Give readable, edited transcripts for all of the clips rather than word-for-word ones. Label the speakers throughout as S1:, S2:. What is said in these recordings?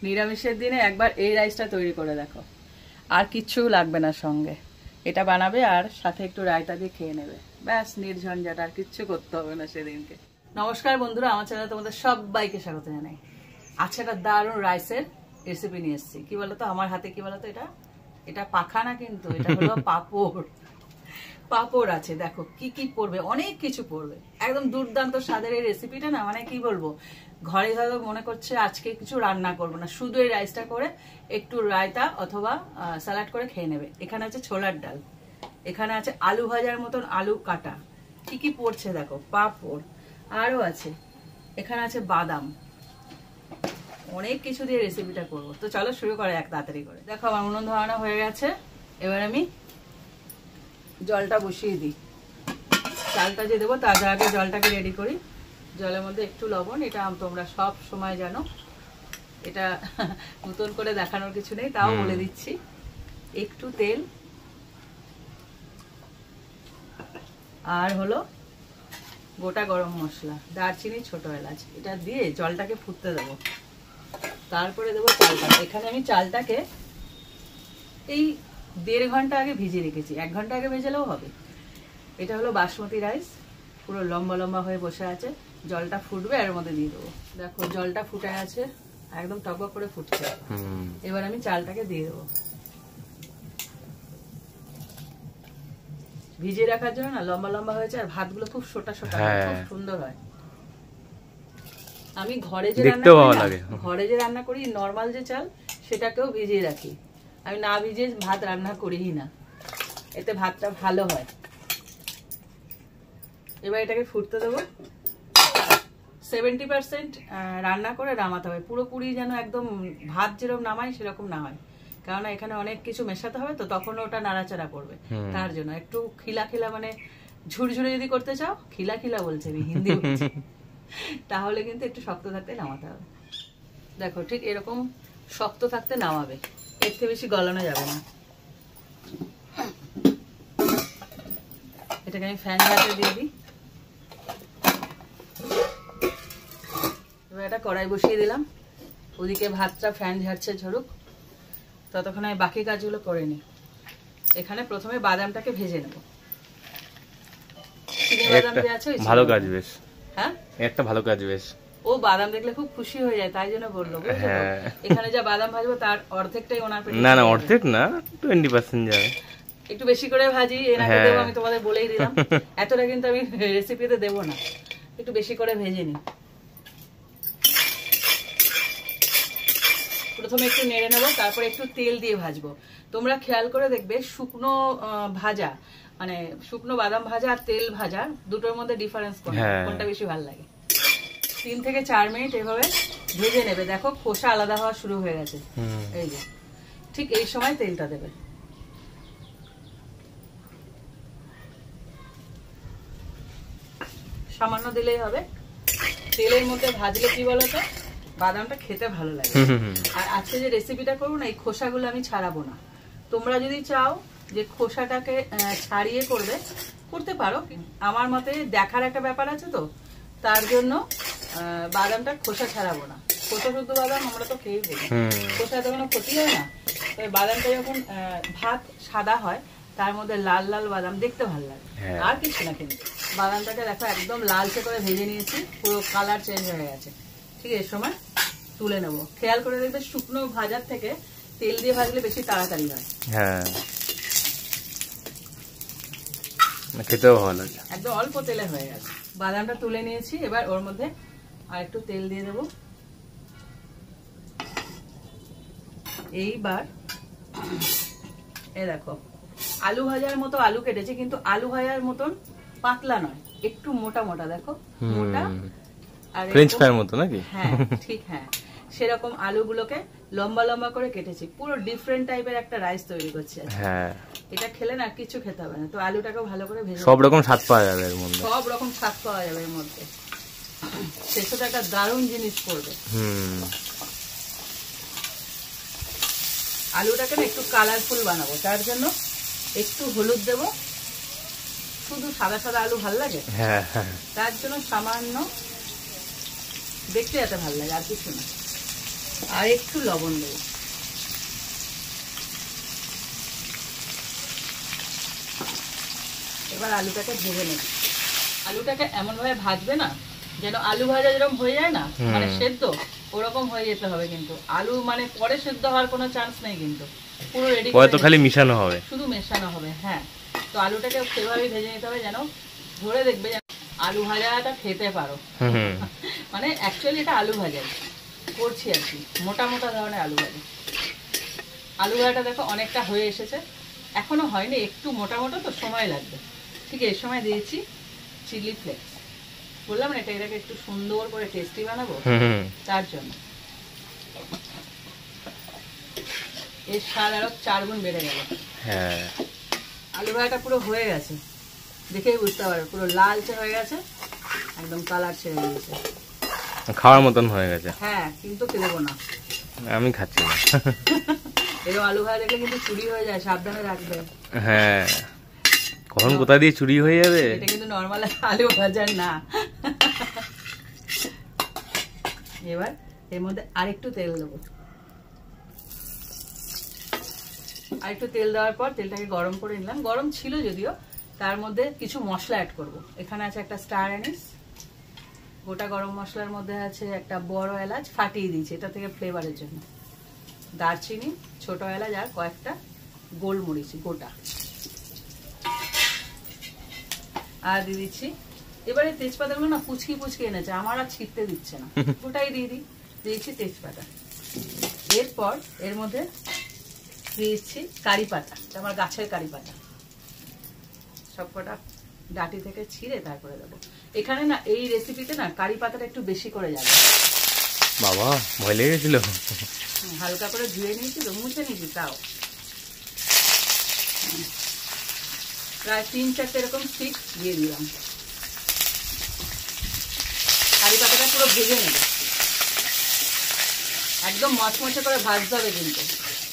S1: নিরামিষের দিনে একবার এই রাইসটা তৈরি করে দেখো, আর কিচ্ছু লাগবে না সঙ্গে, এটা বানাবে আর সাথে একটু রায়তা দিয়ে খেয়ে নেবে, ব্যাস নির্ঝঞ্ঝাট, আর কিচ্ছু করতে হবে না সেদিনকে। নমস্কার বন্ধুরা, আমার চ্যানেলে তোমাদের সবাইকে স্বাগত জানাই। আচ্ছা, একটা দারুণ রাইসের রেসিপি নিয়ে এসেছি। কি বলতো আমার হাতে, কি বলতো, এটা পাখা না, কিন্তু এটা হলো পাঁপড়। পাঁপড় আছে, দেখো কি কি পড়বে, অনেক কিছু পড়বে, একদম দুর্দান্ত স্বাদের এই রেসিপিটা না, মানে কি বলবো, ঘরে হয়তো মনে করছে আজকে কিছু রান্না করবো না, শুধু এই রাইসটা করে একটু রায়তা অথবা স্যালাড করে খেয়ে নেবে। এখানে আছে ছোলার ডাল, এখানে আছে আলু ভাজার মতন আলু কাটা, কি কি পড়ছে দেখো, পাঁপড়, আরো আছে এখানে আছে বাদাম, অনেক কিছু দিয়ে রেসিপিটা করবো। তো চলো শুরু করে এক তাড়াতাড়ি করে। দেখো আমার উনুন ধরানো হয়ে গেছে, এবার আমি জলটা বসিয়ে দিই। চালটা যে দেবো তার আগে জলটাকে রেডি করি। জলের মধ্যে একটু লবণ, এটা তোমরা সব সময় জানো, এটা নতুন করে দেখানোর কিছু নেই, তাও বলে দিচ্ছি। একটু তেল, আর হলো গোটা গরম মশলা, দারচিনি, ছোট এলাচ, এটা দিয়ে জলটাকে ফুটতে দেবো। তারপরে দেবো চালটা। এখানে আমি চালটাকে এই 1.5 ঘন্টা আগে ভিজিয়ে রেখেছি, 1 ঘন্টা আগে ভেজালেও হবে। এটা হলো বাসমতি রাইস, পুরো লম্বা লম্বা হয়ে বসে আছে। জলটা ফুটবে, এর মধ্যে দিয়ে দেবো। দেখো জলটা ফুটে আছে, একদম টকবক করে ফুটছে। এবার আমি চালটাকে দিয়ে দেবো। ভিজিয়ে রাখার জন্য না লম্বা লম্বা হয়েছে, আর ভাতগুলো খুব সোটা সোটা, খুব সুন্দর হয়। আমি ঘরে যে রান্না করি নর্মাল যে চাল, সেটাকেও ভিজিয়ে রাখি। আমি না ভিজিয়ে ভাত রান্না করিই না, এতে ভাতটা ভালো হয়। এবার এটাকে ফুটতে দেবো। 70% রান্না করে নামাতে হবে, পুরোপুরি যেন একদম ভাত যেরকম নামাই সেরকম না হয়, কারণ এখানে অনেক কিছু মেশাতে হবে, তো তখন ওটা নাড়াচাড়া করবে। তার জন্য একটু খিলা খিলা, মানে ঝুরঝুরে যদি করতে চাও, খিলা খিলা বলছে, আমি হিন্দি বলছি, তাহলে কিন্তু একটু শক্ত থাকতে নামাতে হবে। দেখো ঠিক এরকম শক্ত থাকতে নামাবে, এর থেকে বেশি গলানো যাবে না। এটাকে আমি ফ্যান ঝাড়তে দিয়ে দিই। এবার এটা কড়াই বসিয়ে দিলাম, ওদিকে ভাতটা ফ্যান ঝাড়ছে ঝরুক, ততক্ষণ আমি বাকি কাজগুলো করে নিই। এখানে প্রথমে বাদামটাকে ভেজে নেব।
S2: ভালো কাজ বেশ,
S1: হ্যাঁ
S2: একটা ভালো কাজ বেশ।
S1: ও বাদাম দেখলে খুব খুশি হয়ে যায়, তাই জন্য বললো। এখানে যা বাদাম ভাজবো তার অর্ধেকটাই ওনার পেটে।
S2: না না, অর্ধেক না, 20% যাবে।
S1: একটু বেশি করে ভাজি, এনাকে দেবো, আমি তোমাদের বলেই দিলাম। এতটা কিন্তু আমি রেসিপিতে দেবো না, একটু বেশি করে ভেজে নিই। প্রথমে একটু নেড়ে নেবো, তারপরে একটু তেল দিয়ে ভাজবো। তোমরা খেয়াল করে দেখবে, শুকনো ভাজা, মানে শুকনো বাদাম ভাজা আর তেল ভাজা, দুটোর মধ্যে ডিফারেন্স কোনটা বেশি ভালো লাগে। 3 থেকে 4 মিনিট এভাবে ভেজে নেবে। দেখো খোসা আলাদা হওয়া শুরু হয়ে গেছে, এই যে ঠিক এই সময় তেলটা দেবে। সামান্য দিলেই হবে। তেলের মধ্যে ভাজলে কি বলতো, বাদামটা খেতে ভালো লাগে। আর আজকে যে রেসিপিটা করবো না, এই খোসাগুলো আমি ছাড়াবো না। তোমরা যদি চাও যে খোসাটাকে ছাড়িয়ে করতে পারো, আমার মতে দেখার একটা ব্যাপার আছে, তো তার জন্য বাদামটা খোসা ছাড়াবো না। খোসা শুদ্ধ বাদাম আমরা তো খেয়েই ফেলি, খোসা তো কোনো ক্ষতি হয় না। তবে বাদামটা যখন ভাত সাদা হয়, তার মধ্যে লাল লাল বাদাম দেখতে ভালো লাগে, আর কিছু না। কিন্তু বাদামটাকে দেখো একদম লালচে করে ভেজে নিয়েছি, পুরো কালার চেঞ্জ হয়ে গেছে। ঠিক এই সময় তুলে নেব। খেয়াল করে দেখবে, শুকনো ভাজার থেকে তেল দিয়ে ভাজলে বেশি তাড়াতাড়ি হয়।
S2: হ্যাঁ, খেতেও ভালো লাগে।
S1: একদম অল্প তেলে হয়ে গেছে। বাদামটা তুলে নিয়েছি, এবার ওর মধ্যে আর একটু তেল দিয়ে দেবো। এইবার এই দেখো আলু ভাজার মতো আলু কেটেছি, কিন্তু আলু ভাজার মতন পাতলা নয়, একটু মোটা মোটা, দেখো মোটা, আর
S2: ফ্রেঞ্চ ফ্রাইয়ের মতো নাকি?
S1: হ্যাঁ ঠিক, হ্যাঁ সেরকম আলুগুলোকে লম্বা লম্বা করে কেটেছি। পুরো ডিফারেন্ট টাইপের একটা রাইস তৈরি করছি। হ্যাঁ, এটা খেলে না কিছু খেতে হবে না। তো আলুটাকেও ভালো করে ভেজে,
S2: সব রকম স্বাদ পাওয়া যাবে এর মধ্যে,
S1: সব রকম স্বাদ পাওয়া যাবে এর মধ্যে। শেষে একটা দারুণ জিনিস পড়বে। আলুটাকে না একটু কালারফুল বানাবো, তার জন্য একটু হলুদ দেবো। শুধু সাদা সাদা আলু ভাল লাগে, তার জন্য সামান্য দেখতে যাতে ভালো লাগে, আর কিছু না। আর একটু লবণ দেবো। এবার আলুটাকে ভেজে নেব। আলুটাকে এমন ভাবে ভাজবে না যেন আলু ভাজা যেরকম হয়ে যায় না, মানে সেদ্ধ, ওরকম হয়ে যেতে হবে। কিন্তু আলু মানে পরে সেদ্ধ হওয়ার কোনো চান্স নেই, কিন্তু পুরো রেডি
S2: পরে তো খালি মিশানো হবে,
S1: শুধু মেশানো হবে। হ্যাঁ, তো আলুটাকে সেভাবেই ভেজে নিতে হবে যেন ধরে দেখবে যেন আলু ভাজাটা খেতে পারো। মানে অ্যাকচুয়ালি এটা আলু ভাজা করছি আর কি, মোটা মোটা ধরনের আলু ভাজা। আলু ভাজাটা দেখো অনেকটা হয়ে এসেছে, এখনো হয়নি, একটু মোটা মোটা তো সময় লাগবে। ঠিক এই সময় দিয়েছি চিলি ফ্লেক্স। বললাম না এটাকে একটু সুন্দর করে টেস্টি বানাবো, তার জন্য এর স্বাদ আরো 4 গুণ বেড়ে গেল।
S2: হ্যাঁ,
S1: আলু ভাজাটা পুরো হয়ে গেছে, দেখেই বুঝতে পারো পুরো লালচে হয়ে গেছে, একদম কালার ছেড়ে দিয়েছে,
S2: খাওয়ার মতন হয়ে গেছে।
S1: হ্যাঁ, কিন্তু দেবো না,
S2: আমি খাচ্ছি না।
S1: এরকম আলু ভাজা দেখলে কিন্তু চুরি হয়ে যায়, সাবধানে রাখবে।
S2: হ্যাঁ, কখন কোথা দিয়ে চুরি হয়ে যাবে।
S1: এটা কিন্তু নরমাল আলু ভাজা না। এবার এর মধ্যে আরেকটু তেল দেবো। আরেকটু তেল দেওয়ার পর তেলটাকে গরম করে নিলাম, গরম ছিল যদিও। তার মধ্যে কিছু মশলা অ্যাড করব। এখানে আছে একটা স্টার অ্যানিস, গোটা গরম মশলার মধ্যে আছে একটা বড় এলাচ ফাটিয়ে দিয়েছি এটা থেকে ফ্লেভারের জন্য, দারচিনি, ছোট এলাচ আর কয়েকটা গোলমরিচ গোটা, আর দিয়ে দিচ্ছি। এবারে তেজপাতাগুলো না পুচকি পুচকি এনেছে, আমার আর ছিটতে দিচ্ছে না, গোটাই দিয়ে দিয়েছি তেজপাতা। এরপর এর মধ্যে দিয়েছি কারি পাতা, আমার গাছের কারি পাতা, সবকটা ডাটি থেকে ছিঁড়ে তারপরে দেবো। এখানে না এই রেসিপিতে না কারি পাতাটা একটু বেশি করে যাবে।
S2: বাবা, ভয় লেগেছিল।
S1: হালকা করে ধুয়ে নিয়েছি তো, মুছে নিয়েছি, তাও প্রায় 3-4টে এরকম স্টিক দিয়ে দিলাম। কারি পাতাটা পুরো ভেজে নেবে, একদম মচমচে করে ভাজতে হবে, কিন্তু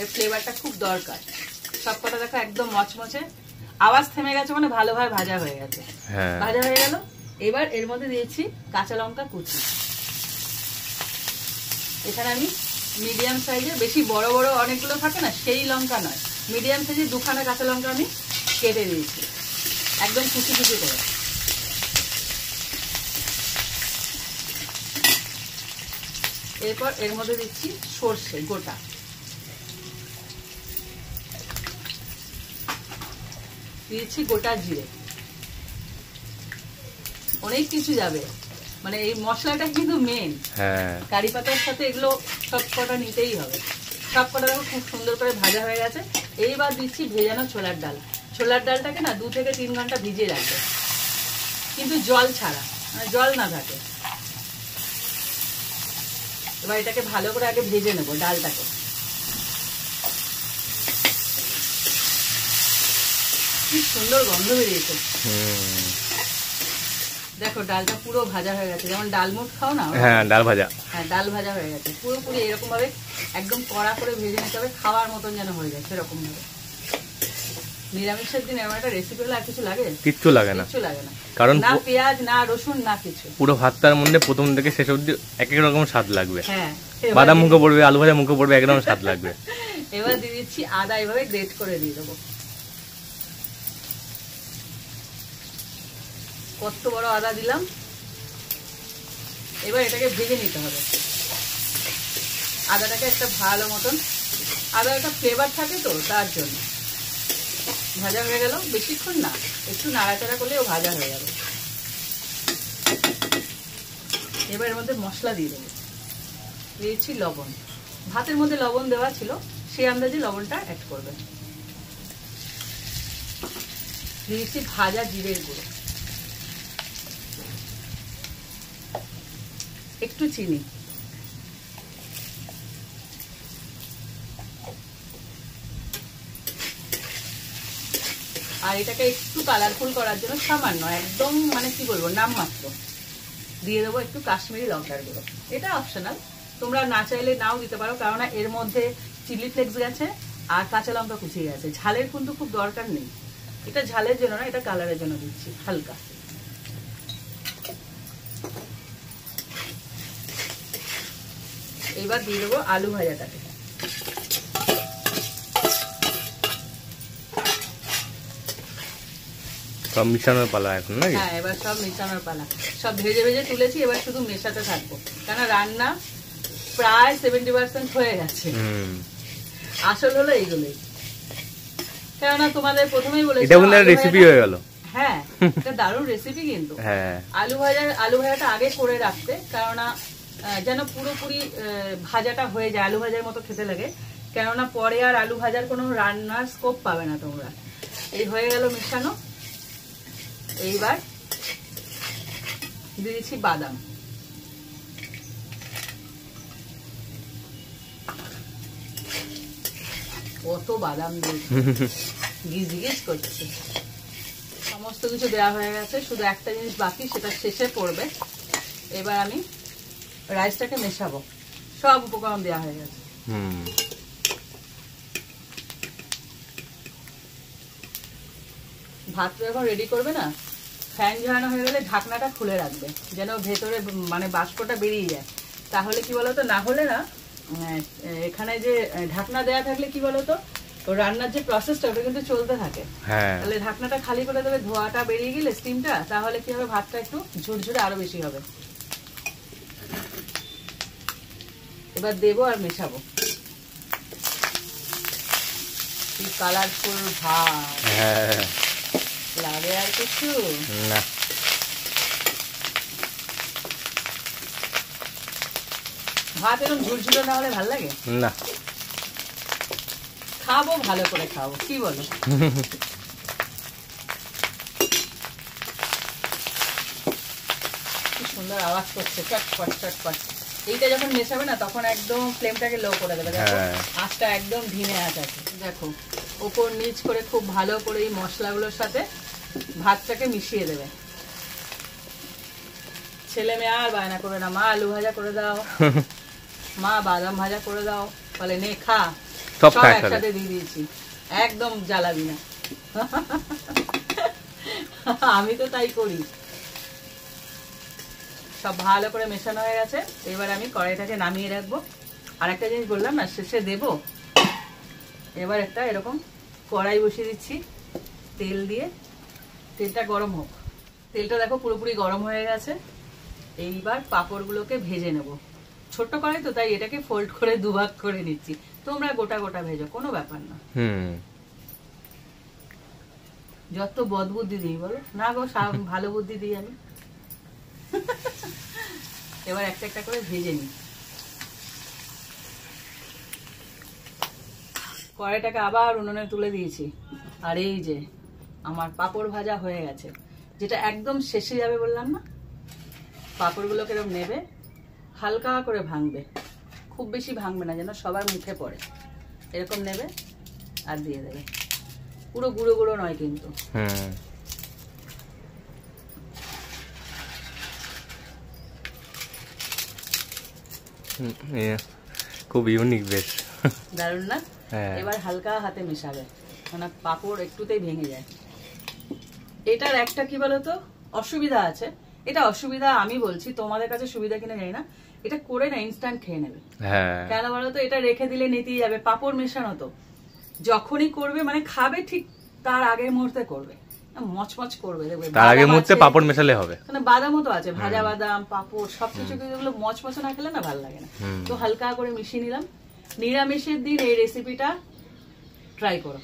S1: এর ফ্লেভারটা খুব দরকার। সবকটা দেখো একদম মচমচে, আওয়াজ থেমে গেছে মানে ভালোভাবে ভাজা হয়ে গেছে। ভাজা হয়ে গেল। এবার এর মধ্যে দিয়েছি কাঁচা লঙ্কা কুচি। এখানে আমি মিডিয়াম সাইজের, বেশি বড় বড় অনেকগুলো থাকে না সেই লঙ্কা নয়, মিডিয়াম সাইজের 2খানা কাঁচা লঙ্কা আমি কেটে দিয়েছি একদম কুচি কুচি করে। এরপর এর মধ্যে দিচ্ছি সর্ষে গোটা, দিয়েছি গোটা জিরে, অনেক কিছু যাবে, মানে এই মশলাটা কিন্তু মেন। কারি পাতার সাথে এগুলো সব কটা নিতেই হবে। সব কটা খুব সুন্দর করে ভাজা হয়ে গেছে। এইবার দিচ্ছি ভেজানো ছোলার ডাল। ছোলার ডালটাকে না 2 থেকে 3 ঘন্টা ভিজিয়ে রাখবে, কিন্তু জল ছাড়া, মানে জল না থাকে। এবার এটাকে ভালো করে আগে ভেজে নেবো ডালটাকে। কি সুন্দর গন্ধ বেরিয়েছে, দেখো ডালটা পুরো ভাজা হয়ে গেছে, যেমন ডালমুট খাও না,
S2: হ্যাঁ ডাল ভাজা,
S1: হ্যাঁ ডাল ভাজা হয়ে গেছে পুরোপুরি। এরকম ভাবে একদম কড়া করে ভেজে নিতে হবে, খাওয়ার মতন যেন হয়ে যায় সেরকম ভাবে। নিরামিষের দিন এমন একটা রেসিপি হলে আর কিছু লাগে?
S2: কিচ্ছু লাগে না,
S1: কিচ্ছু লাগে না,
S2: কারণ
S1: না পেঁয়াজ না রসুন না কিছু,
S2: পুরো ভাতটার মধ্যে প্রথম থেকে শেষ অবধি এক এক রকম স্বাদ লাগবে।
S1: হ্যাঁ,
S2: বাদাম মুখে পড়বে, আলু ভাজা মুখে পড়বে, একদম স্বাদ লাগবে।
S1: এবার দিয়ে দিচ্ছি আদা, এভাবে গ্রেট করে দিয়ে দেবো। কত বড় আদা দিলাম। এবার এটাকে ভেজে নিতে হবে, আদাটাকে একটা ভালো মতন, আদা একটা ফ্লেভার থাকে তো তার জন্য। ভাজা হয়ে গেল, বেশিক্ষণ না, একটু নাড়াচাড়া করলেও ভাজা হয়ে যাবে। এবার এর মধ্যে মশলা দিয়ে দেবো। দিয়েছি লবণ, ভাতের মধ্যে লবণ দেওয়া ছিল সেই আন্দাজে লবণটা অ্যাড করবেন। দিয়েছি ভাজা জিরের গুঁড়ো, একটু চিনি, আর এটাকে একটু কালারফুল করার জন্য সামান্য, একদম মানে কি বলবো নামমাত্র দিয়ে দেবো একটু কাশ্মীরি লঙ্কার গুঁড়ো। এটা অপশনাল, তোমরা না চাইলে নাও দিতে পারো, কারণ এর মধ্যে চিলি ফ্লেক্স গেছে আর কাঁচা লঙ্কা কুচিয়ে গেছে। ঝালের কিন্তু খুব দরকার নেই, এটা ঝালের জন্য না, এটা কালারের জন্য দিচ্ছি হালকা। এবার দিয়ে দেবো আলু ভাজাটাকে।
S2: সব মিশানোর পালা এখন নাকি?
S1: হ্যাঁ, এবার সব মেশানোর পালা। সব ভেজে ভেজে তুলেছি, এবার শুধু মেশাতে থাকবো, কারণ রান্না প্রায় 70% হয়ে গেছে। আসল হলো এইগুলোই, কেননা তোমাদের প্রথমেই বলেছি
S2: এটা কিন্তু রেসিপি হয়ে গেল।
S1: হ্যাঁ, এটা দারুণ রেসিপি কিন্তু।
S2: হ্যাঁ,
S1: আলু ভাজাটা আগে করে রাখতে, কেননা যেন পুরোপুরি ভাজাটা হয়ে যায়, আলু ভাজার মতো খেতে লাগে, কেননা পরে আর আলু ভাজার কোনো রান্নার স্কোপ পাবে না তোমরা। এই হয়ে গেল মেশানো। এইবার দিয়ে দিচ্ছি বাদাম। কত বাদাম দিয়েছি, গিজ গিজ করছে। সমস্ত কিছু দেওয়া হয়ে গেছে, শুধু একটা জিনিস বাকি, সেটা শেষে পড়বে। এবার আমি রাইসটাকে মেশাবো। সব উপকরণ দেওয়া হয়ে গেছে। ভাত যখন রেডি করবে না, ফ্যান ঝরানো হয়ে গেলে ঢাকনাটা খুলে রাখবে, যেন ভেতরে মানে বাষ্পটা বেরিয়ে যায়। তাহলে কি বলতো, না হলে না এখানে যে ঢাকনা দেয়া থাকলে কি বলতো, রান্নার যে প্রসেসটা ওটা কিন্তু চলতে থাকে। তাহলে ঢাকনাটা খালি করে দেবে, ধোয়াটা বেরিয়ে গেলে স্টিমটা, তাহলে কি হবে, ভাতটা একটু ঝুরঝুরে আরো বেশি হবে। এবার দেবো আর মেশাবো। কি কালারফুল ভাত লাগে, আর কিছু না। ভাত এরকম ঝুরঝুরে না হলে ভালো লাগে না। খাবো, ভালো করে খাবো, কি বলো? কি সুন্দর আওয়াজ করছে, চটপট চটপট। এইটা যখন মেশাবে না, তখন একদম ফ্লেমটাকে লো করে দেবে। দেখো আঁচটা একদম ধিনে আঁচ আছে। দেখো ওপর নিচ করে খুব ভালো করে এই মশলাগুলোর সাথে ভাতটাকে মিশিয়ে দেবে। ছেলে মেয়ে আর বায়না করে না, মা আলু ভাজা করে দাও, মা বাদাম ভাজা করে দাও, বলে নে খা, সব একসাথে দিয়ে দিয়েছি, একদম জ্বালাবি না। আমি তো তাই করি। সব ভালো করে মেশানো হয়ে গেছে। এবার আমি কড়াইটাকে নামিয়ে রাখবো। আর একটা জিনিস বললাম না, শেষে দেবো। এবার একটা এরকম কড়াই বসিয়ে দিচ্ছি তেল দিয়ে। তেলটা গরম হোক। তেলটা দেখো পুরোপুরি গরম হয়ে গেছে। এইবার পাঁপড়গুলোকে ভেজে নেব। ছোট্ট কড়াই তো, তাই এটাকে ফোল্ড করে দুভাগ করে নিচ্ছি। তোমরা গোটা গোটা ভেজো, কোনো ব্যাপার না। যত বদ বুদ্ধি দিই বলো না গো, ভালো বুদ্ধি দিই আমি। এবার একটা একটা করে ভেজে নিই। কড়াইটাকে আবার উনুনে তুলে দিয়েছি। আর এই যে আমার পাঁপড় ভাজা হয়ে গেছে, যেটা একদম শেষে যাবে বললাম না। পাঁপড়গুলোকে এরকম নেবে, হালকা করে ভাঙবে, খুব বেশি ভাঙবে না যেন সবার মুখে পড়ে। এরকম নেবে আর দিয়ে দেবে, পুরো গুঁড়ো গুঁড়ো নয় কিন্তু।
S2: খুব ইউনিক, বেশ
S1: দারুণ না? এবার হালকা হাতে মেশাবে, মানে পাঁপড় একটুতেই ভেঙে যায়। এটার একটা কি বলতো অসুবিধা আছে। এটা অসুবিধা আমি বলছি, তোমাদের কাছে সুবিধা কিনা জানি না। এটা করে না ইনস্ট্যান্ট খেয়ে নেবে। কেন বলতো, এটা রেখে দিলে নিতেই যাবে। পাঁপড় মেশানো তো যখনই করবে, মানে খাবে ঠিক তার আগের মুহূর্তে করবে, মচমচ করবে, দেখবে তার আগের মুহূর্তে পাঁপড় মেশালে হবে। মানে বাদামও তো আছে, ভাজা বাদাম, পাঁপড় সবকিছু, এগুলো মচমচ না খেলে না ভালো লাগে না। তো হালকা করে মিশিয়ে নিলাম। নিরামিষের দিন এই রেসিপিটা ট্রাই করো।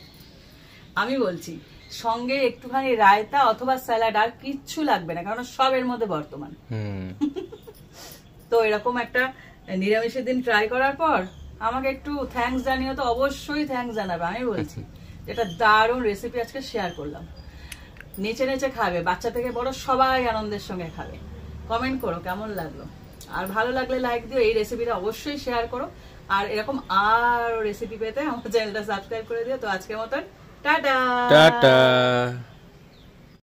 S1: আমি বলছি, সঙ্গে একটুখানি রায়তা অথবা স্যালাড, আর কিচ্ছু লাগবে না, কারণ সব এর মধ্যে বর্তমান। তো এরকম একটা নিরামিষের দিন ট্রাই করার পর আমাকে একটু থ্যাঙ্কস জানিও তো, অবশ্যই থ্যাঙ্কস জানাবে। আমি বলছি এটা দারুণ রেসিপি আজকে শেয়ার করলাম। নেচে নেচে খাবে, বাচ্চা থেকে বড় সবাই আনন্দের সঙ্গে খাবে। কমেন্ট করো কেমন লাগলো, আর ভালো লাগলে লাইক দিও। এই রেসিপিটা অবশ্যই শেয়ার করো, আর এরকম আরো রেসিপি পেতে আমার চ্যানেলটা সাবস্ক্রাইব করে দিও। তো আজকের মতন টাটা।